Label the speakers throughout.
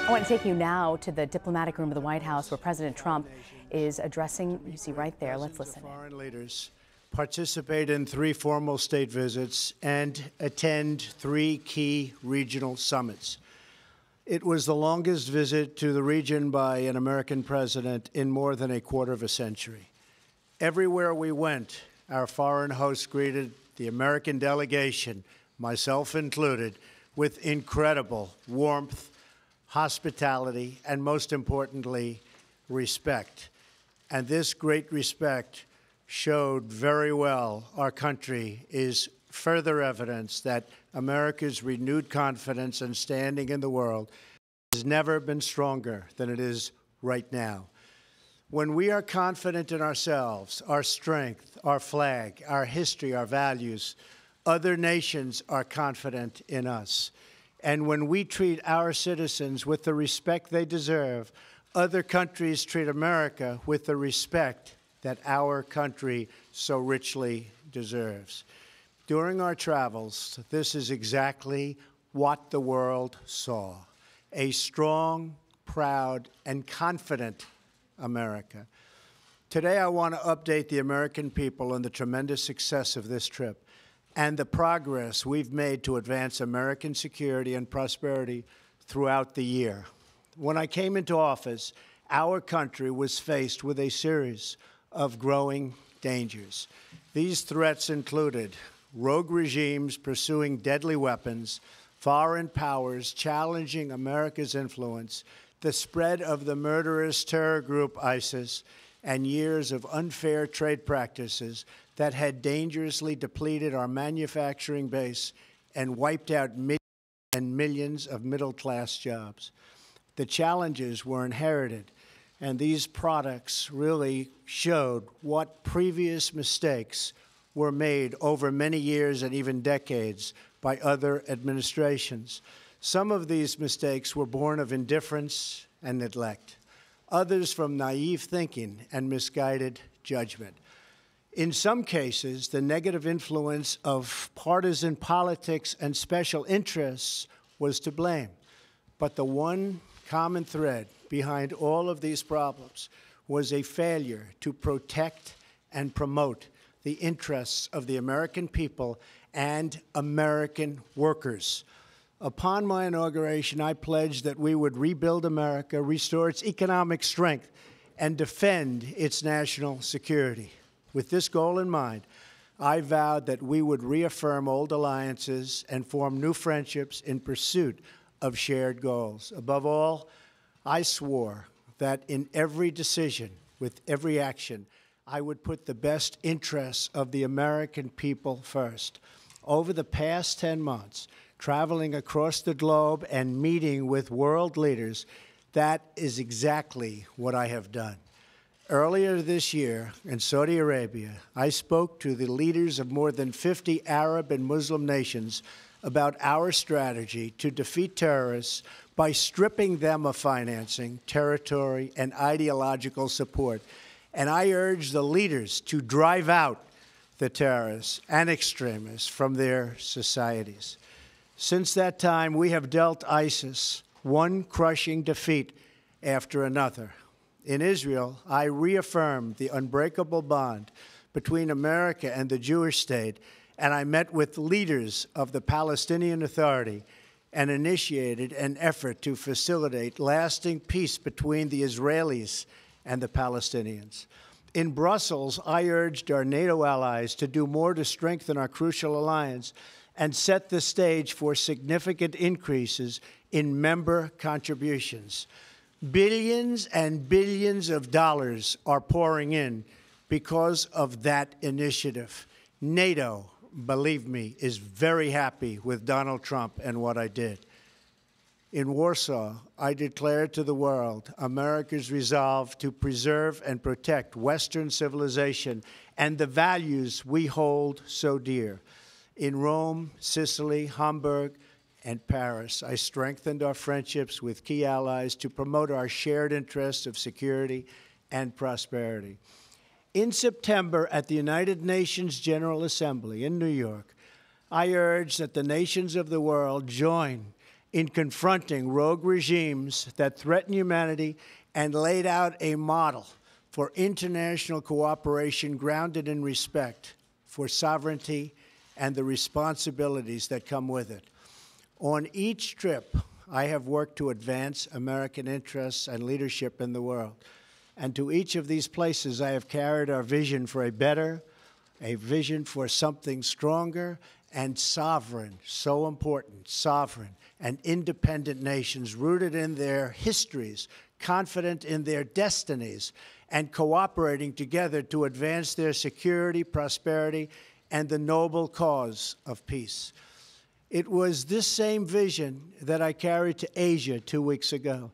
Speaker 1: I want to take you now to the diplomatic room of the White House where President Trump is addressing, you see right there, let's listen.
Speaker 2: Foreign leaders participate in 3 formal state visits and attend 3 key regional summits. It was the longest visit to the region by an American president in more than a quarter of a century. Everywhere we went, our foreign hosts greeted the American delegation, myself included, with incredible warmth, hospitality, and most importantly, respect. And this great respect showed very well our country is further evidence that America's renewed confidence and standing in the world has never been stronger than it is right now. When we are confident in ourselves, our strength, our flag, our history, our values, other nations are confident in us. And when we treat our citizens with the respect they deserve, other countries treat America with the respect that our country so richly deserves. During our travels, this is exactly what the world saw: a strong, proud, and confident America. Today, I want to update the American people on the tremendous success of this trip and the progress we've made to advance American security and prosperity throughout the year. When I came into office, our country was faced with a series of growing dangers. These threats included rogue regimes pursuing deadly weapons, foreign powers challenging America's influence, the spread of the murderous terror group ISIS, and years of unfair trade practices that had dangerously depleted our manufacturing base and wiped out millions and millions of middle-class jobs. The challenges were inherited, and these products really showed what previous mistakes were made over many years and even decades by other administrations. Some of these mistakes were born of indifference and neglect, others from naive thinking and misguided judgment. In some cases, the negative influence of partisan politics and special interests was to blame. But the one common thread behind all of these problems was a failure to protect and promote the interests of the American people and American workers. Upon my inauguration, I pledged that we would rebuild America, restore its economic strength, and defend its national security. With this goal in mind, I vowed that we would reaffirm old alliances and form new friendships in pursuit of shared goals. Above all, I swore that in every decision, with every action, I would put the best interests of the American people first. Over the past 10 months, traveling across the globe and meeting with world leaders, that is exactly what I have done. Earlier this year in Saudi Arabia, I spoke to the leaders of more than 50 Arab and Muslim nations about our strategy to defeat terrorists by stripping them of financing, territory, and ideological support. And I urged the leaders to drive out the terrorists and extremists from their societies. Since that time, we have dealt ISIS one crushing defeat after another. In Israel, I reaffirmed the unbreakable bond between America and the Jewish state, and I met with leaders of the Palestinian Authority and initiated an effort to facilitate lasting peace between the Israelis and the Palestinians. In Brussels, I urged our NATO allies to do more to strengthen our crucial alliance and set the stage for significant increases in member contributions. Billions and billions of dollars are pouring in because of that initiative. NATO, believe me, is very happy with Donald Trump and what I did. In Warsaw, I declared to the world America's resolve to preserve and protect Western civilization and the values we hold so dear. In Rome, Sicily, Hamburg, and Paris, I strengthened our friendships with key allies to promote our shared interests of security and prosperity. In September, at the United Nations General Assembly in New York, I urged that the nations of the world join in confronting rogue regimes that threaten humanity and laid out a model for international cooperation grounded in respect for sovereignty and the responsibilities that come with it. On each trip, I have worked to advance American interests and leadership in the world. And to each of these places, I have carried our vision for a better, a vision for something stronger and sovereign, so important, sovereign and independent nations rooted in their histories, confident in their destinies, and cooperating together to advance their security, prosperity, and the noble cause of peace. It was this same vision that I carried to Asia 2 weeks ago.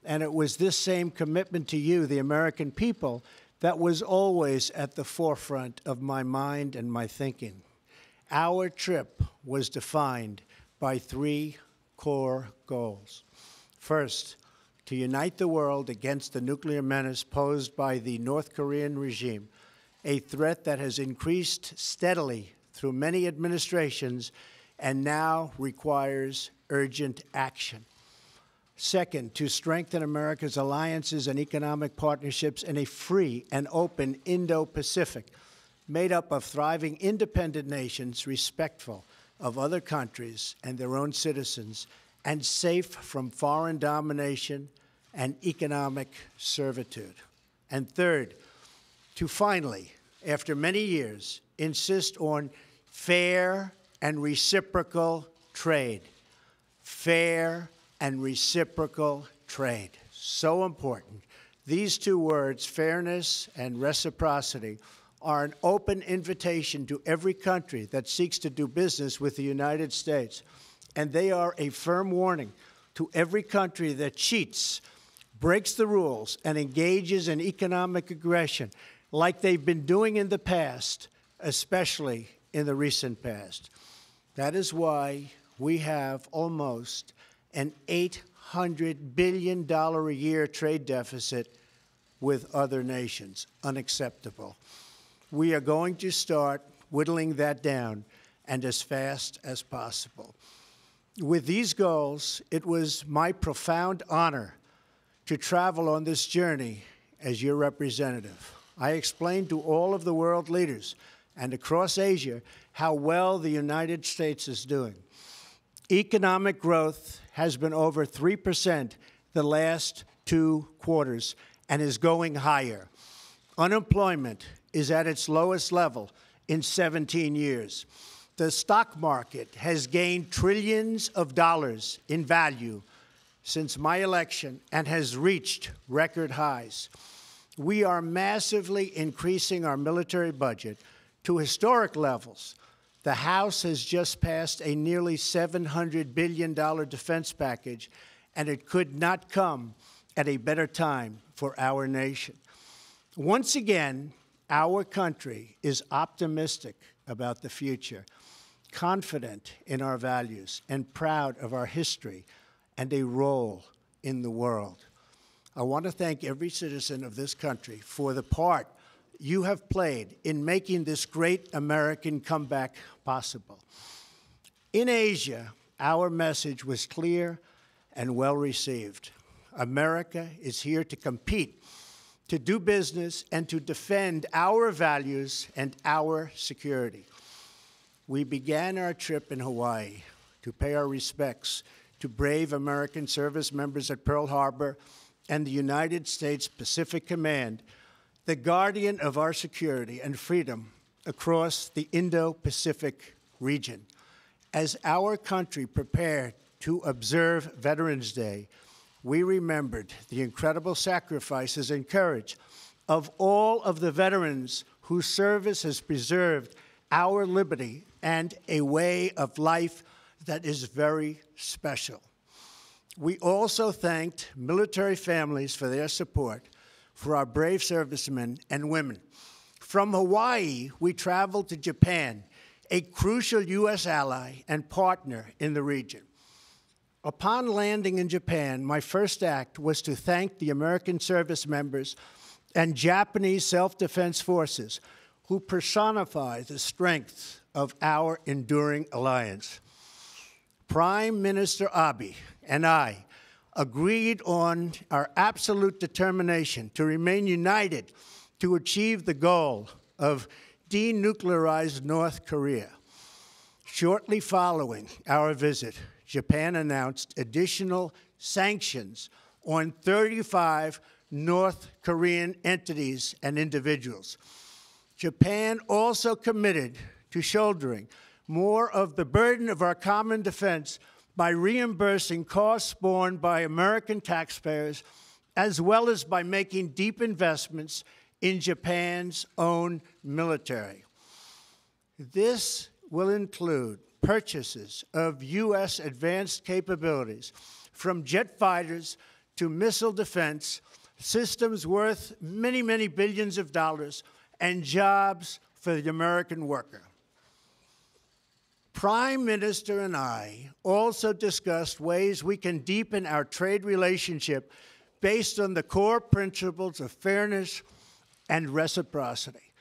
Speaker 2: And it was this same commitment to you, the American people, that was always at the forefront of my mind and my thinking. Our trip was defined by 3 core goals. First, to unite the world against the nuclear menace posed by the North Korean regime, a threat that has increased steadily through many administrations and now requires urgent action. Second, to strengthen America's alliances and economic partnerships in a free and open Indo-Pacific, made up of thriving independent nations respectful of other countries and their own citizens, and safe from foreign domination and economic servitude. And third, to finally, after many years, insist on fair and reciprocal trade. Fair and reciprocal trade. So important. These 2 words, fairness and reciprocity, are an open invitation to every country that seeks to do business with the United States. And they are a firm warning to every country that cheats, breaks the rules, and engages in economic aggression like they've been doing in the past, especially in the recent past. That is why we have almost an $800 billion a year trade deficit with other nations. Unacceptable. We are going to start whittling that down, and as fast as possible. With these goals, it was my profound honor to travel on this journey as your representative. I explained to all of the world leaders and across Asia how well the United States is doing. Economic growth has been over 3% the last 2 quarters and is going higher. Unemployment is at its lowest level in 17 years. The stock market has gained trillions of dollars in value since my election and has reached record highs. We are massively increasing our military budget to historic levels. The House has just passed a nearly $700 billion defense package, and it could not come at a better time for our nation. Once again, our country is optimistic about the future, confident in our values, and proud of our history and a role in the world. I want to thank every citizen of this country for the part you have played in making this great American comeback possible. In Asia, our message was clear and well received. America is here to compete, to do business, and to defend our values and our security. We began our trip in Hawaii to pay our respects to brave American service members at Pearl Harbor and the United States Pacific Command, the guardian of our security and freedom across the Indo-Pacific region. As our country prepared to observe Veterans Day, we remembered the incredible sacrifices and courage of all of the veterans whose service has preserved our liberty and a way of life that is very special. We also thanked military families for their support for our brave servicemen and women. From Hawaii, we traveled to Japan, a crucial U.S. ally and partner in the region. Upon landing in Japan, my first act was to thank the American service members and Japanese self-defense forces who personify the strength of our enduring alliance. Prime Minister Abe and I agreed on our absolute determination to remain united to achieve the goal of denuclearized North Korea. Shortly following our visit, Japan announced additional sanctions on 35 North Korean entities and individuals. Japan also committed to shouldering more of the burden of our common defense by reimbursing costs borne by American taxpayers, as well as by making deep investments in Japan's own military. This will include purchases of U.S. advanced capabilities, from jet fighters to missile defense, systems worth many, many billions of dollars, and jobs for the American worker. Prime Minister and I also discussed ways we can deepen our trade relationship based on the core principles of fairness and reciprocity.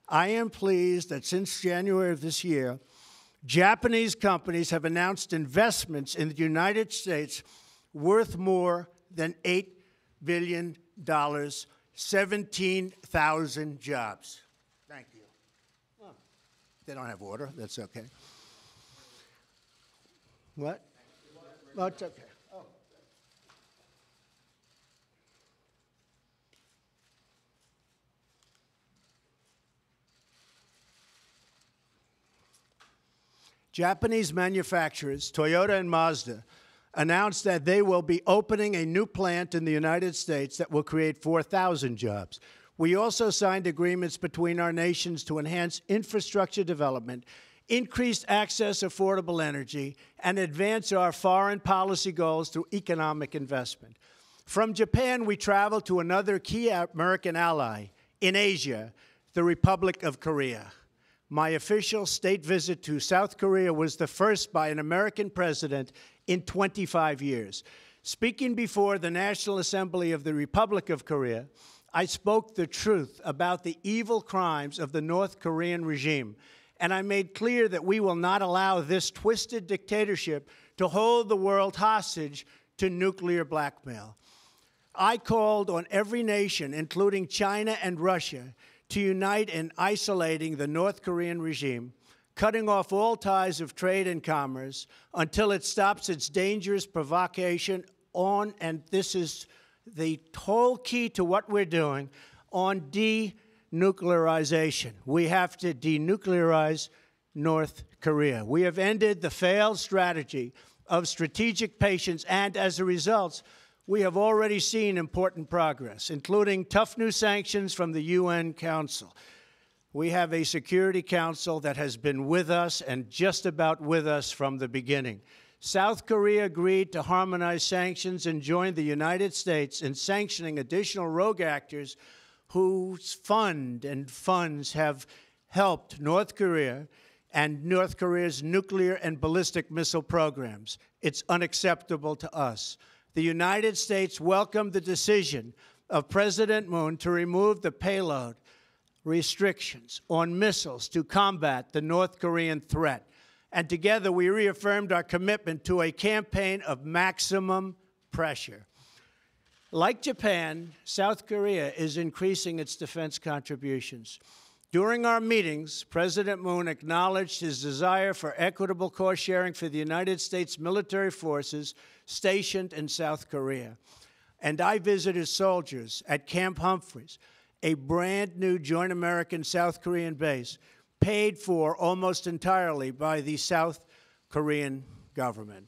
Speaker 2: I am pleased that since January of this year, Japanese companies have announced investments in the United States worth more than $8 billion, 17,000 jobs. Thank you. Oh, they don't have water. That's okay. What? Oh, it's okay. Oh. Japanese manufacturers, Toyota and Mazda, announced that they will be opening a new plant in the United States that will create 4,000 jobs. We also signed agreements between our nations to enhance infrastructure development, increase access to affordable energy, and advance our foreign policy goals through economic investment. From Japan, we traveled to another key American ally in Asia, the Republic of Korea. My official state visit to South Korea was the first by an American president in 25 years. Speaking before the National Assembly of the Republic of Korea, I spoke the truth about the evil crimes of the North Korean regime, and I made clear that we will not allow this twisted dictatorship to hold the world hostage to nuclear blackmail. I called on every nation, including China and Russia, to unite in isolating the North Korean regime, cutting off all ties of trade and commerce until it stops its dangerous provocation on, and this is the whole key to what we're doing, on denuclearization. We have to denuclearize North Korea. We have ended the failed strategy of strategic patience, and as a result, we have already seen important progress, including tough new sanctions from the UN Council. We have a Security Council that has been with us and just about with us from the beginning. South Korea agreed to harmonize sanctions and joined the United States in sanctioning additional rogue actors whose funds have helped North Korea and North Korea's nuclear and ballistic missile programs. It's unacceptable to us. The United States welcomed the decision of President Moon to remove the payload restrictions on missiles to combat the North Korean threat. And together we reaffirmed our commitment to a campaign of maximum pressure. Like Japan, South Korea is increasing its defense contributions. During our meetings, President Moon acknowledged his desire for equitable cost sharing for the United States military forces stationed in South Korea. And I visited soldiers at Camp Humphreys, a brand new joint American-South Korean base, paid for almost entirely by the South Korean government.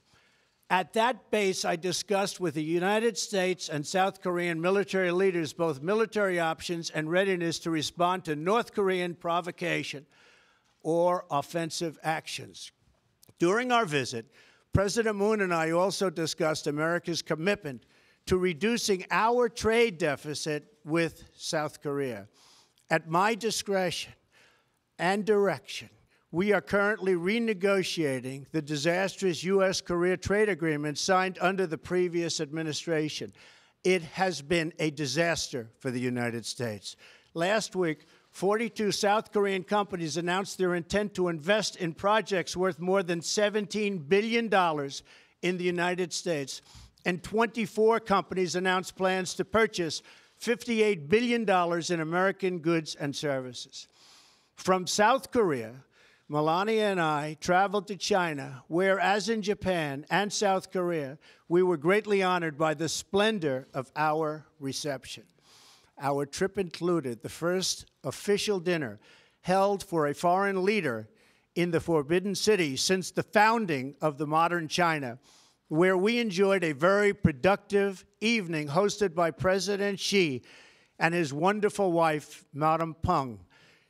Speaker 2: At that base, I discussed with the United States and South Korean military leaders both military options and readiness to respond to North Korean provocation or offensive actions. During our visit, President Moon and I also discussed America's commitment to reducing our trade deficit with South Korea. At my discretion and direction, we are currently renegotiating the disastrous U.S.-Korea trade agreement signed under the previous administration. It has been a disaster for the United States. Last week, 42 South Korean companies announced their intent to invest in projects worth more than $17 billion in the United States, and 24 companies announced plans to purchase $58 billion in American goods and services. From South Korea, Melania and I traveled to China, where, as in Japan and South Korea, we were greatly honored by the splendor of our reception. Our trip included the first official dinner held for a foreign leader in the Forbidden City since the founding of the modern China, where we enjoyed a very productive evening hosted by President Xi and his wonderful wife, Madame Peng.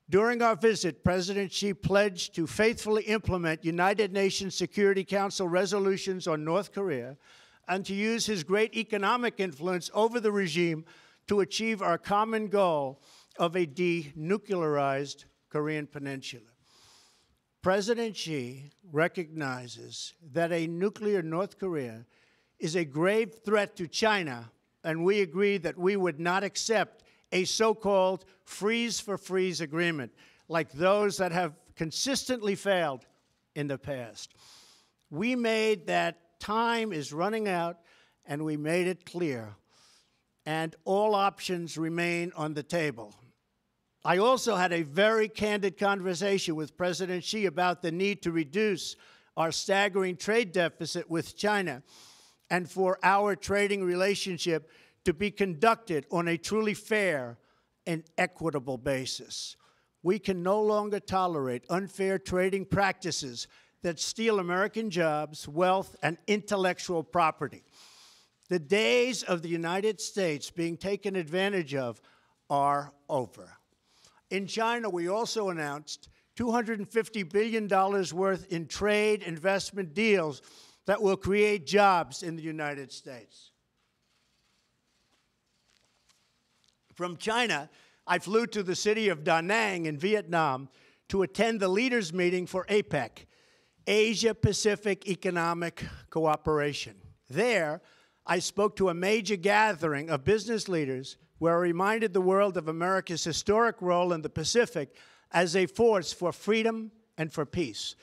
Speaker 2: During our visit, President Xi pledged to faithfully implement United Nations Security Council resolutions on North Korea and to use his great economic influence over the regime to achieve our common goal of a denuclearized Korean Peninsula. President Xi recognizes that a nuclear North Korea is a grave threat to China, and we agree that we would not accept a so-called freeze-for-freeze agreement like those that have consistently failed in the past. We made that time is running out, and we made it clear, and all options remain on the table. I also had a very candid conversation with President Xi about the need to reduce our staggering trade deficit with China and for our trading relationship to be conducted on a truly fair and equitable basis. We can no longer tolerate unfair trading practices that steal American jobs, wealth, and intellectual property. The days of the United States being taken advantage of are over. In China, we also announced $250 billion worth in trade investment deals that will create jobs in the United States. From China, I flew to the city of Da Nang in Vietnam to attend the leaders' meeting for APEC, Asia-Pacific Economic Cooperation. There, I spoke to a major gathering of business leaders where I reminded the world of America's historic role in the Pacific as a force for freedom and for peace.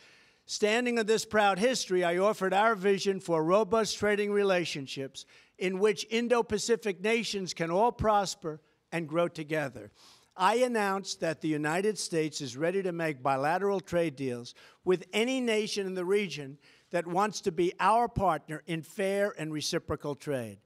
Speaker 2: Standing on this proud history, I offered our vision for robust trading relationships in which Indo-Pacific nations can all prosper and grow together. I announced that the United States is ready to make bilateral trade deals with any nation in the region that wants to be our partner in fair and reciprocal trade.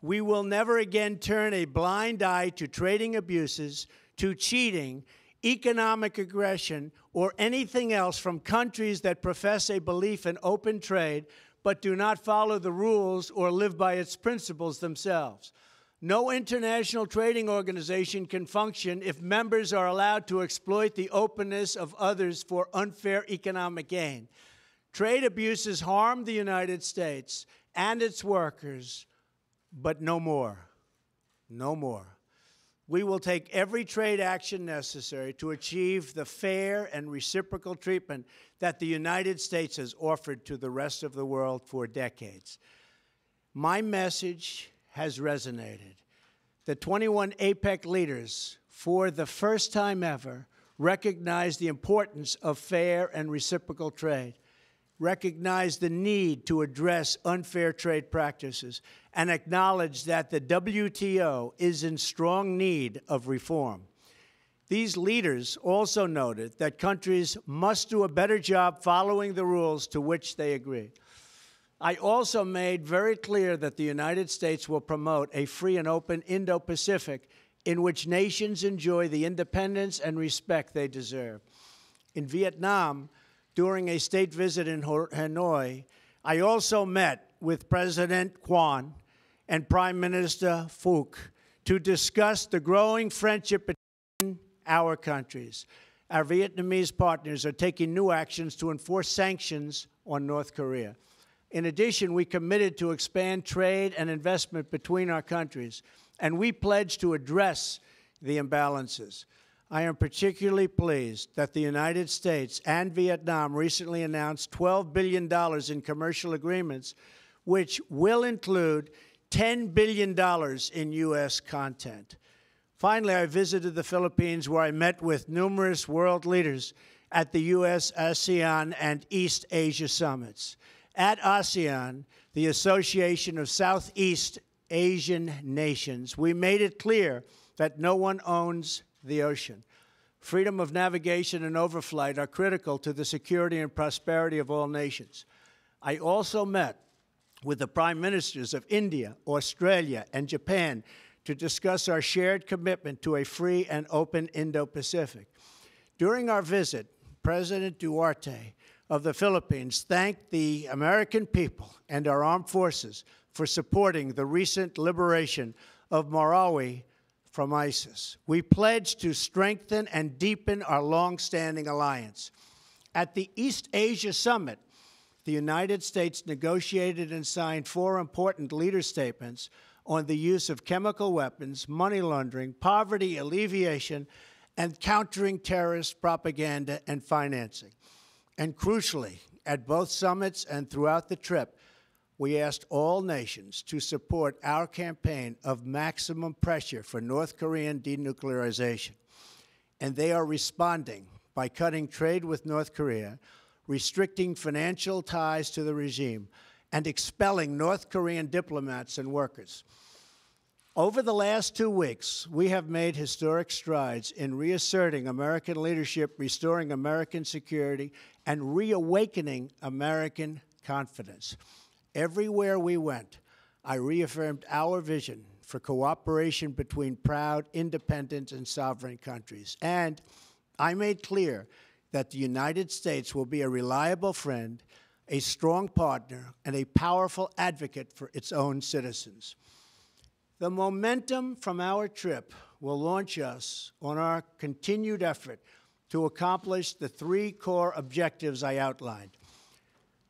Speaker 2: We will never again turn a blind eye to trading abuses, to cheating, economic aggression, or anything else from countries that profess a belief in open trade but do not follow the rules or live by its principles themselves. No international trading organization can function if members are allowed to exploit the openness of others for unfair economic gain. Trade abuses harm the United States and its workers, but no more. No more. We will take every trade action necessary to achieve the fair and reciprocal treatment that the United States has offered to the rest of the world for decades. My message has resonated. The 21 APEC leaders, for the first time ever, recognized the importance of fair and reciprocal trade, recognized the need to address unfair trade practices, and acknowledged that the WTO is in strong need of reform. These leaders also noted that countries must do a better job following the rules to which they agree. I also made very clear that the United States will promote a free and open Indo-Pacific in which nations enjoy the independence and respect they deserve. In Vietnam, during a state visit in Hanoi, I also met with President Quan and Prime Minister Phuc to discuss the growing friendship between our countries. Our Vietnamese partners are taking new actions to enforce sanctions on North Korea. In addition, we committed to expand trade and investment between our countries, and we pledged to address the imbalances. I am particularly pleased that the United States and Vietnam recently announced $12 billion in commercial agreements, which will include $10 billion in U.S. content. Finally, I visited the Philippines, where I met with numerous world leaders at the U.S., ASEAN, and East Asia summits. At ASEAN, the Association of Southeast Asian Nations, we made it clear that no one owns the ocean. Freedom of navigation and overflight are critical to the security and prosperity of all nations. I also met with the prime ministers of India, Australia, and Japan to discuss our shared commitment to a free and open Indo-Pacific. During our visit, President Duterte of the Philippines thanked the American people and our armed forces for supporting the recent liberation of Marawi from ISIS. We pledged to strengthen and deepen our long-standing alliance. At the East Asia Summit, the United States negotiated and signed 4 important leader statements on the use of chemical weapons, money laundering, poverty alleviation, and countering terrorist propaganda and financing. And crucially, at both summits and throughout the trip, we asked all nations to support our campaign of maximum pressure for North Korean denuclearization. And they are responding by cutting trade with North Korea, restricting financial ties to the regime, and expelling North Korean diplomats and workers. Over the last 2 weeks, we have made historic strides in reasserting American leadership, restoring American security, and reawakening American confidence. Everywhere we went, I reaffirmed our vision for cooperation between proud, independent, and sovereign countries. And I made clear that the United States will be a reliable friend, a strong partner, and a powerful advocate for its own citizens. The momentum from our trip will launch us on our continued effort to accomplish the 3 core objectives I outlined: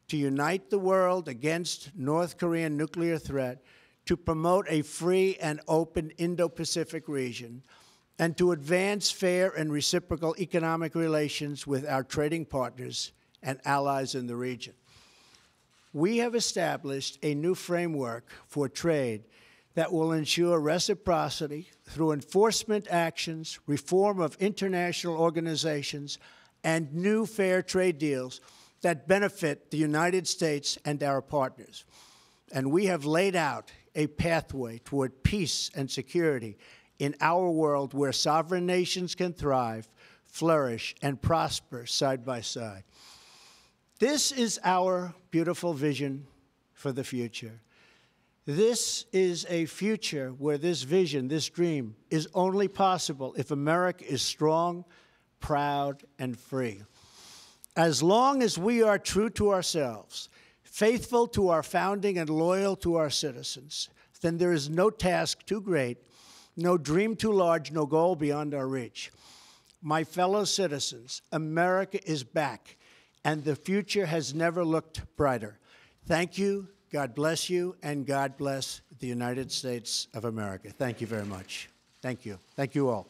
Speaker 2: to unite the world against North Korean nuclear threat, to promote a free and open Indo-Pacific region, and to advance fair and reciprocal economic relations with our trading partners and allies in the region. We have established a new framework for trade that will ensure reciprocity through enforcement actions, reform of international organizations, and new fair trade deals that benefit the United States and our partners. And we have laid out a pathway toward peace and security in our world, where sovereign nations can thrive, flourish, and prosper side by side. This is our beautiful vision for the future. This is a future where this vision, this dream, is only possible if America is strong, proud, and free. As long as we are true to ourselves, faithful to our founding, and loyal to our citizens, then there is no task too great, no dream too large, no goal beyond our reach. My fellow citizens, America is back, and the future has never looked brighter. Thank you, God bless you, and God bless the United States of America. Thank you very much. Thank you. Thank you all.